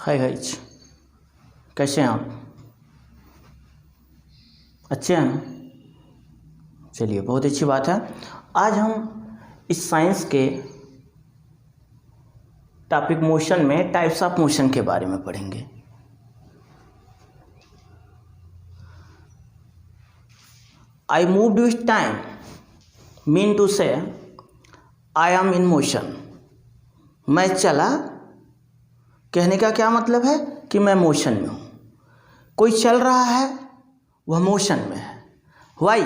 Hi guys, कैसे हैं आप? अच्छे हैं ना? चलिए, बहुत अच्छी बात है। आज हम इस साइंस के टॉपिक मोशन में टाइप्स ऑफ मोशन के बारे में पढ़ेंगे। I moved with time mean to say I M in motion. मैं चला कहने का क्या मतलब है कि मैं मोशन में हूँ। कोई चल रहा है वह मोशन में है। वाई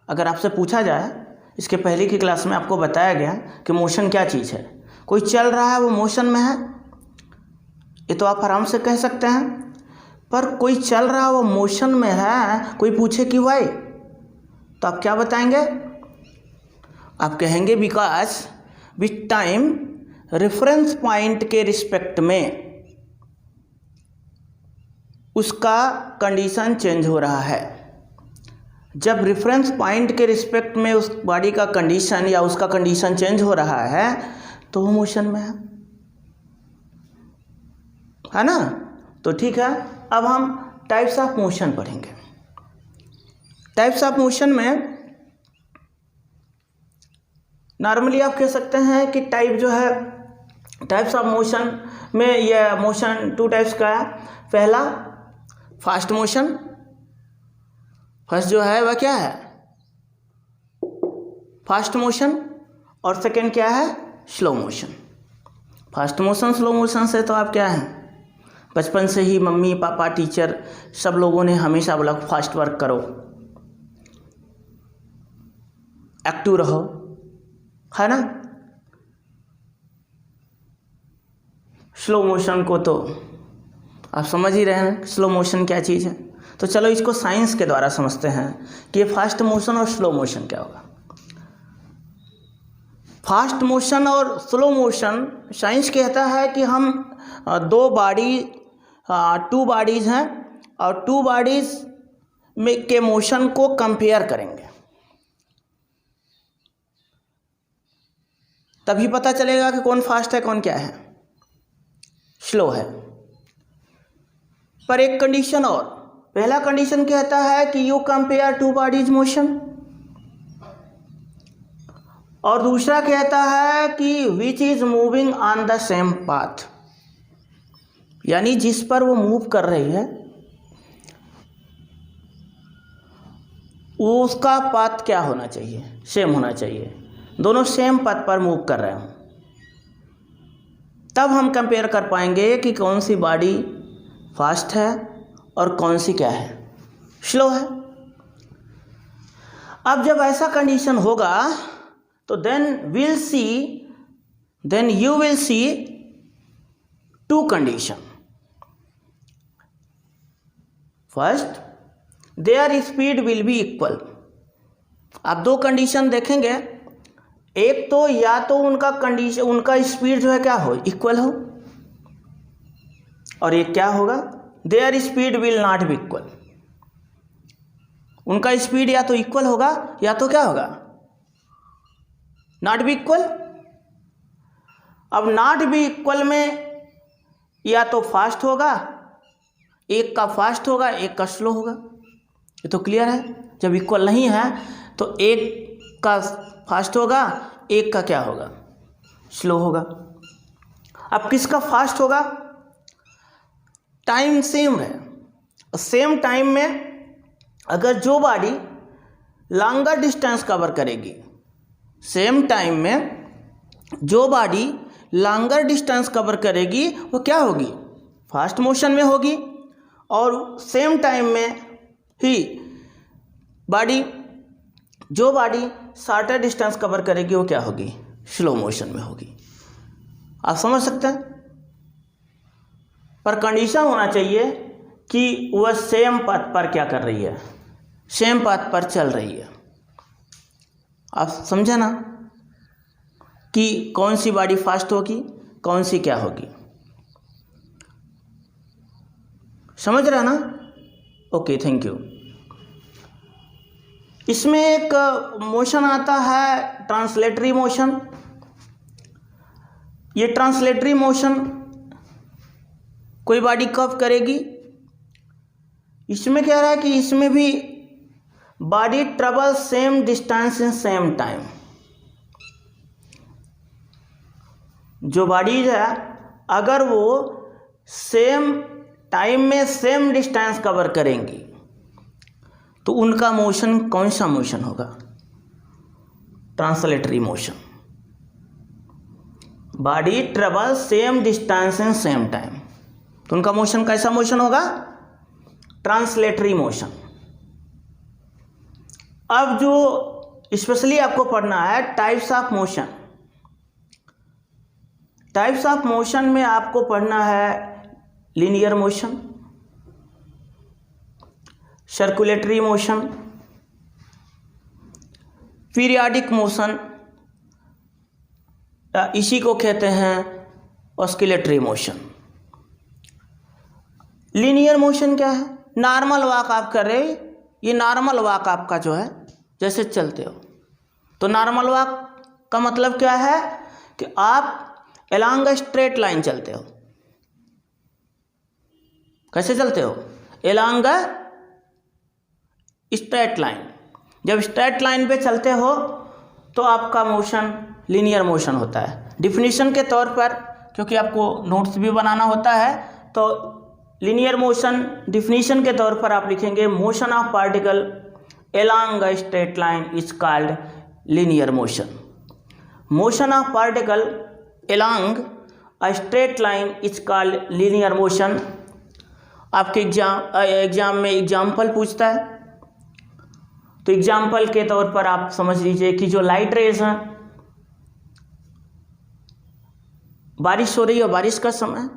अगर आपसे पूछा जाए, इसके पहले की क्लास में आपको बताया गया कि मोशन क्या चीज़ है। कोई चल रहा है वो मोशन में है, ये तो आप आराम से कह सकते हैं। पर कोई चल रहा है वो मोशन में है, कोई पूछे कि वाई, तो आप क्या बताएंगे? आप कहेंगे because with time reference point के रिस्पेक्ट में उसका कंडीशन चेंज हो रहा है। जब रेफरेंस पॉइंट के रिस्पेक्ट में उस बॉडी का कंडीशन या उसका कंडीशन चेंज हो रहा है तो वो मोशन में है ना? तो ठीक है, अब हम टाइप्स ऑफ मोशन पढ़ेंगे। टाइप्स ऑफ मोशन में नॉर्मली आप कह सकते हैं कि टाइप जो है, टाइप्स ऑफ मोशन में यह मोशन टू टाइप्स का है। पहला फास्ट मोशन, फर्स्ट जो है वह क्या है? Fast motion. और सेकेंड क्या है? Slow motion. Fast motion slow motion से तो आप क्या हैं, बचपन से ही मम्मी पापा टीचर सब लोगों ने हमेशा बोला फास्ट वर्क करो, एक्टिव रहो, है ना? स्लो मोशन को तो आप समझ ही रहे हैं स्लो मोशन क्या चीज़ है। तो चलो इसको साइंस के द्वारा समझते हैं कि फास्ट मोशन और स्लो मोशन क्या होगा। फास्ट मोशन और स्लो मोशन, साइंस कहता है कि हम टू बॉडीज़ हैं और टू बॉडीज़ में के मोशन को कंपेयर करेंगे, तभी पता चलेगा कि कौन फास्ट है कौन क्या है, स्लो है। पर एक कंडीशन और, पहला कंडीशन कहता है कि you compare two bodies motion, और दूसरा कहता है कि which is moving on the same path, यानी जिस पर वो मूव कर रही है उसका पाथ क्या होना चाहिए? सेम होना चाहिए। दोनों सेम पाथ पर मूव कर रहे हों, तब हम कंपेयर कर पाएंगे कि कौन सी बॉडी फास्ट है और कौन सी क्या है, स्लो है। अब जब ऐसा कंडीशन होगा तो then you will see two condition. First, there speed will be equal. आप दो कंडीशन देखेंगे, एक तो या तो उनका स्पीड जो है क्या हो, इक्वल हो, और एक क्या होगा, there speed will not be equal. उनका स्पीड या तो इक्वल होगा या तो क्या होगा, नॉट बी इक्वल। अब नॉट बी इक्वल में या तो फास्ट होगा, एक का फास्ट होगा एक का स्लो होगा, ये तो क्लियर है। जब इक्वल नहीं है तो एक का फास्ट होगा एक का क्या होगा, स्लो होगा। अब किसका फास्ट होगा? टाइम सेम है, सेम टाइम में अगर जो बॉडी लॉन्गर डिस्टेंस कवर करेगी, सेम टाइम में जो बॉडी लॉन्गर डिस्टेंस कवर करेगी वो क्या होगी, फास्ट मोशन में होगी। और सेम टाइम में ही जो बॉडी शॉर्टर डिस्टेंस कवर करेगी वो क्या होगी, स्लो मोशन में होगी। आप समझ सकते हैं। पर कंडीशन होना चाहिए कि वह सेम पाथ पर क्या कर रही है, सेम पाथ पर चल रही है। आप समझे ना कि कौन सी बॉडी फास्ट होगी कौन सी क्या होगी, समझ रहे ना? Okay, thank you. इसमें एक मोशन आता है ट्रांसलेटरी मोशन। ये ट्रांसलेटरी मोशन कोई बॉडी कब करेगी? इसमें कह रहा है कि इसमें भी body travel same distance in same time. जो बॉडीज है अगर वो सेम टाइम में सेम डिस्टेंस कवर करेंगी तो उनका मोशन कौन सा मोशन होगा? Translatory motion. Body travel same distance in same time तो उनका मोशन कैसा मोशन होगा? Translatory motion. अब जो स्पेशली आपको पढ़ना है types of motion. Types of motion में आपको पढ़ना है linear motion, circulatory motion, periodic motion, इसी को कहते हैं ऑस्किलेटरी मोशन। लीनियर मोशन क्या है? नॉर्मल वॉक आप कर रहे, ये नॉर्मल वॉक आपका जो है जैसे चलते हो, तो नॉर्मल वॉक का मतलब क्या है कि आप अलोंग अ स्ट्रेट लाइन चलते हो। कैसे चलते हो? Along a straight line. जब स्ट्रेट लाइन पे चलते हो तो आपका मोशन लीनियर मोशन होता है। डिफिनीशन के तौर पर, क्योंकि आपको नोट्स भी बनाना होता है, तो लीनियर मोशन डिफिनीशन के तौर पर आप लिखेंगे motion of particle along a straight line is called linear motion. Motion of particle along a straight line is called linear motion. आपके एग्जाम में एग्जाम्पल पूछता है, तो एग्जाम्पल के तौर पर आप समझ लीजिए कि जो लाइट रेज हैं, बारिश हो रही है, बारिश का समय,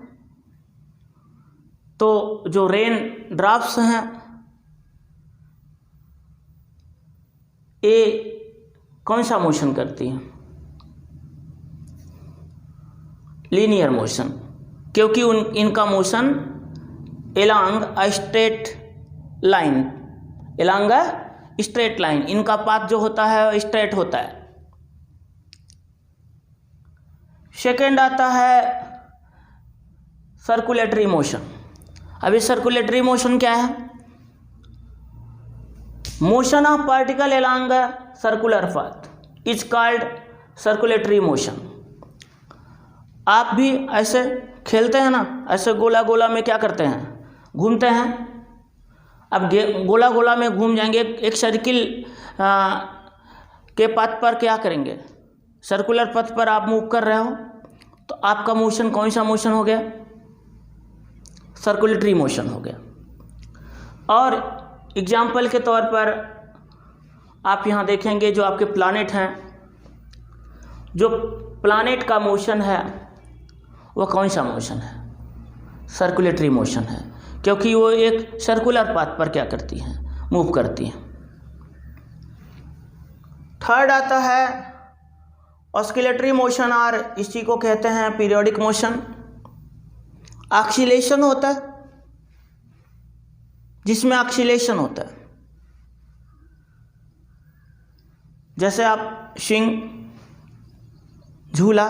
तो जो रेन ड्रॉप्स हैं ये कौन सा मोशन करती हैं? लीनियर मोशन, क्योंकि इनका motion along a straight line, along a straight line, इनका पाथ जो होता है स्ट्रेट होता है। सेकेंड आता है सर्कुलेटरी मोशन। अभी सर्कुलेटरी मोशन क्या है? Motion of particle along a circular path is called circulatory motion. आप भी ऐसे खेलते हैं ना, ऐसे गोला गोला में क्या करते हैं? घूमते हैं। अब गोला गोला में घूम जाएंगे, एक सर्किल के पथ पर क्या करेंगे? सर्कुलर पथ पर आप मूव कर रहे हो, तो आपका मोशन कौन सा मोशन हो गया? सर्कुलेटरी मोशन हो गया। और एग्जाम्पल के तौर पर आप यहाँ देखेंगे जो आपके प्लैनेट हैं, जो प्लैनेट का मोशन है वो कौन सा मोशन है? सर्कुलेटरी मोशन है, क्योंकि वो एक सर्कुलर पाथ पर क्या करती हैं? मूव करती हैं। थर्ड आता है ऑस्किलेटरी मोशन, और इसी को कहते हैं पीरियोडिक मोशन। ऑक्सीलेशन होता है, जिसमें ऑक्सीलेशन होता है, जैसे आप स्विंग, झूला,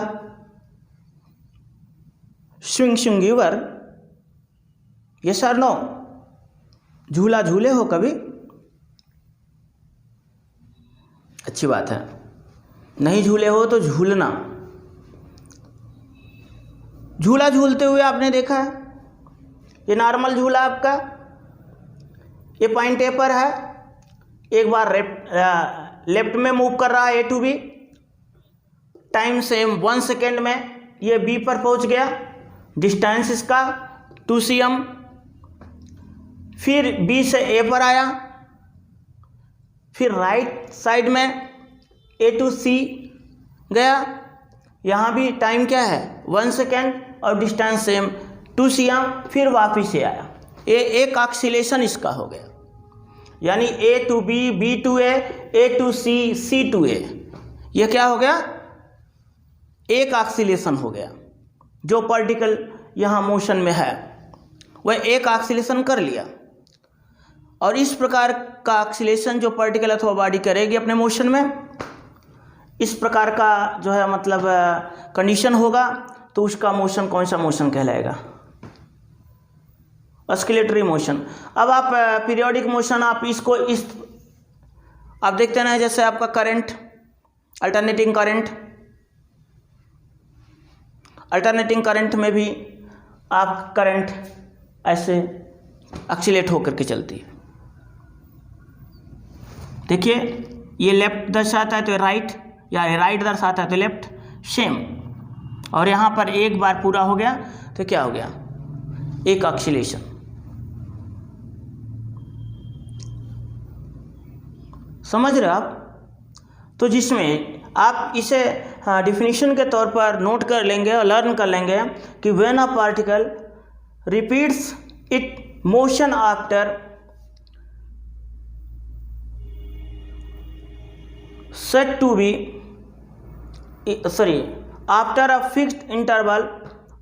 स्विंग यूवर, यस और नो? झूला झूले हो कभी? अच्छी बात है। नहीं झूले हो तो झूलना। झूला झूलते हुए आपने देखा है, ये नॉर्मल झूला आपका, ये पॉइंट ए पर है, एक बार लेफ्ट में मूव कर रहा है A to B, time same 1 second में ये बी पर पहुंच गया, डिस्टेंस इसका 2 cm, फिर बी से ए पर आया, फिर राइट साइड में ए टू सी गया, यहाँ भी टाइम क्या है 1 सेकेंड और डिस्टेंस सेम 2 cm, फिर वापिस से आया। ये एक ऑक्सीलेशन इसका हो गया, यानी A to B, B to A to C, C to A, यह क्या हो गया? एक ऑक्सीलेशन हो गया। जो पार्टिकल यहाँ मोशन में है वह एक ऑक्सीलेशन कर लिया, और इस प्रकार का ऑक्सीलेशन जो पार्टिकल अथवा बॉडी करेगी अपने मोशन में, इस प्रकार का जो है मतलब कंडीशन होगा, तो उसका मोशन कौन सा मोशन कहलाएगा? Oscillatory motion. अब आप पीरियोडिक मोशन आप इसको इस आप देखते ना, जैसे आपका करंट, अल्टरनेटिंग करंट में भी आप करंट ऐसे एक्सीलेट होकर के चलती है। देखिए ये लेफ्ट दर्शाता है तो राइट, या राइट दर्शाता है तो लेफ्ट, सेम। और यहाँ पर एक बार पूरा हो गया तो क्या हो गया, एक ऑक्सीलेशन। समझ रहे हो आप? तो जिसमें आप इसे डिफिनीशन के तौर पर नोट कर लेंगे और लर्न कर लेंगे कि when a particle repeats it motion after said to be after a fixed interval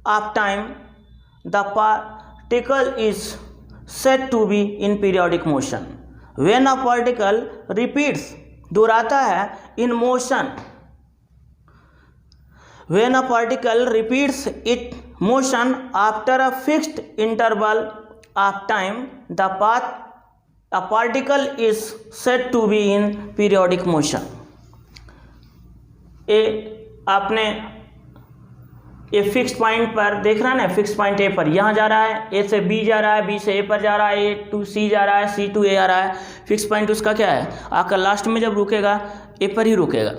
of time, the particle is said to be in periodic motion. When a particle repeats, दोहराता है, in motion, when a particle repeats its motion after a fixed interval of time, a particle is said to be in periodic motion. आपने ये fix point पर देख रहा है ना, fix point A पर यहाँ जा रहा है, ए से बी जा रहा है, बी से ए पर जा रहा है, ए टू सी जा रहा है, सी टू ए आ रहा है। फिक्स पॉइंट उसका क्या है, आकर लास्ट में जब रुकेगा ए पर ही रुकेगा,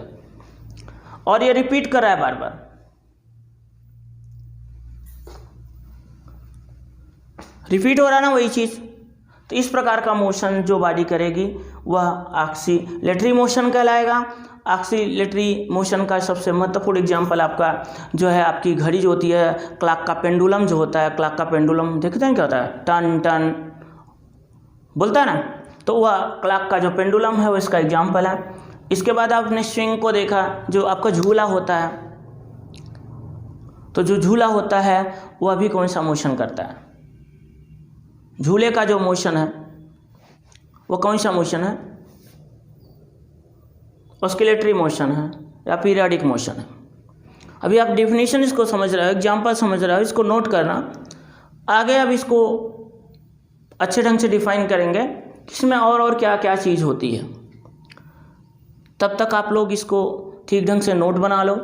और ये रिपीट कर रहा है बार बार। रिपीट हो रहा है ना वही चीज़। तो इस प्रकार का मोशन जो बॉडी करेगी वह ऑक्सीलेटरी मोशन कहलाएगा। ऑक्सीलेटरी मोशन का सबसे महत्वपूर्ण एग्जाम्पल आपका जो है, आपकी घड़ी जो होती है, क्लॉक का पेंडुलम जो होता है, क्लॉक का पेंडुलम देखते हैं क्या होता है, टन टन बोलता है ना, तो वह क्लॉक का जो पेंडुलम है वो इसका एग्जाम्पल है। इसके बाद आपने स्विंग को देखा, जो आपका झूला होता है, तो जो झूला होता है वह भी कौन सा मोशन करता है, झूले का जो मोशन है वो कौन सा मोशन है, ऑस्किलेटरी मोशन है या पीरियोडिक मोशन है। अभी आप डेफिनेशन इसको समझ रहे हो, एग्जाम्पल समझ रहे हो, इसको नोट करना। आगे अब इसको अच्छे ढंग से डिफाइन करेंगे कि इसमें और क्या क्या चीज़ होती है। तब तक आप लोग इसको ठीक ढंग से नोट बना लो।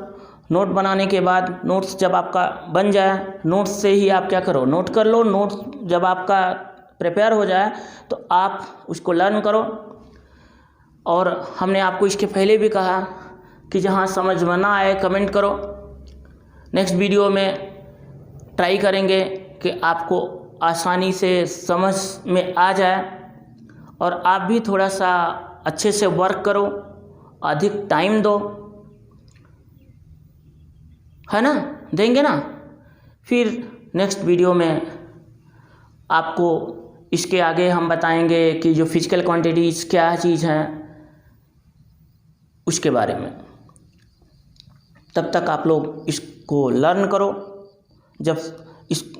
नोट बनाने के बाद, नोट्स जब आपका बन जाए, नोट्स से ही आप क्या करो, नोट कर लो। नोट्स जब आपका प्रिपेयर हो जाए तो आप उसको लर्न करो। और हमने आपको इसके पहले भी कहा कि जहाँ समझ में ना आए कमेंट करो। नेक्स्ट वीडियो में ट्राई करेंगे कि आपको आसानी से समझ में आ जाए, और आप भी थोड़ा सा अच्छे से वर्क करो, अधिक टाइम दो, है ना, देंगे ना। फिर नेक्स्ट वीडियो में आपको इसके आगे हम बताएंगे कि जो फिजिकल क्वांटिटीज़ क्या चीज़ हैं उसके बारे में। तब तक आप लोग इसको लर्न करो। जब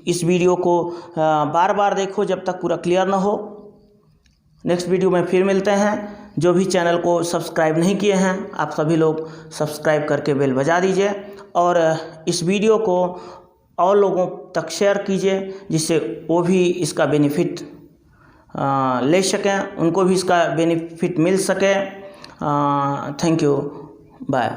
इस वीडियो को बार बार देखो जब तक पूरा क्लियर ना हो। नेक्स्ट वीडियो में फिर मिलते हैं। जो भी चैनल को सब्सक्राइब नहीं किए हैं आप सभी लोग सब्सक्राइब करके बेल बजा दीजिए, और इस वीडियो को और लोगों तक शेयर कीजिए, जिससे वो भी इसका बेनिफिट ले सकें, उनको भी इसका बेनिफिट मिल सके। Thank you, bye.